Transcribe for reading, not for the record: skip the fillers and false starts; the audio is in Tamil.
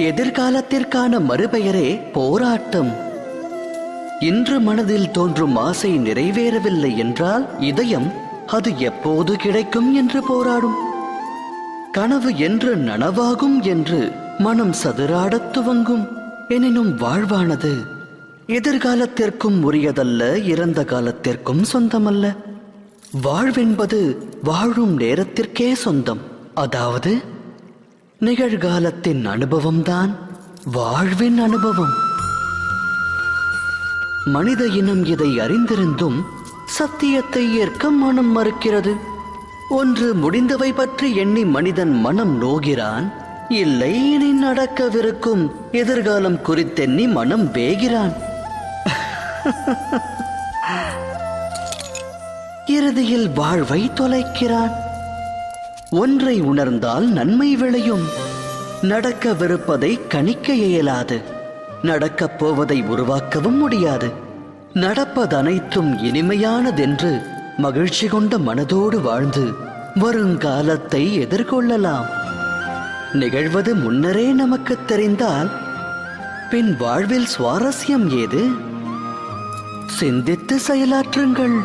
எதிர்காலத்திற்கான மறுபெயரே போராட்டம். இன்று மனதில் தோன்றும் ஆசை நிறைவேறவில்லை என்றால் இதயம் அது எப்போது கிடைக்கும் என்று போராடும். கனவு என்று நனவாகும் என்று மனம் சதுராடத் துவங்கும். எனினும் வாழ்வானது எதிர்காலத்திற்கும் உரியதல்ல, இறந்த காலத்திற்கும் சொந்தமல்ல. வாழ்வென்பது வாழும் நேரத்திற்கே சொந்தம். அதாவது நிகழ்காலத்தின் அனுபவம்தான் வாழ்வின் அனுபவம். மனித இனம் இதை அறிந்திருந்தும் சத்தியத்தை ஏற்க மனம் மறுக்கிறது. ஒன்று முடிந்தவை பற்றி எண்ணி மனிதன் மனம் நோகிறான், இல்லை இனி நடக்கவிருக்கும் எதிர்காலம் குறித்தெண்ணி மனம் வேகிறான். இறுதியில் வாழ்வை தொலைக்கிறான். ஒன்றை உணர்ந்தால் நன்மை விளையும். நடக்கவிருப்பதை கணிக்க இயலாது, நடக்கப் போவதை உருவாக்கவும் முடியாது. நடப்பதனைத்தும் இனிமையானதென்று மகிழ்ச்சி கொண்ட மனதோடு வாழ்ந்து வருங்காலத்தை எதிர்கொள்ளலாம். நிகழ்வது முன்னரே நமக்கு தெரிந்தால் பின் வாழ்வில் சுவாரஸ்யம் ஏது? சிந்தித்து செயலாற்றுங்கள்.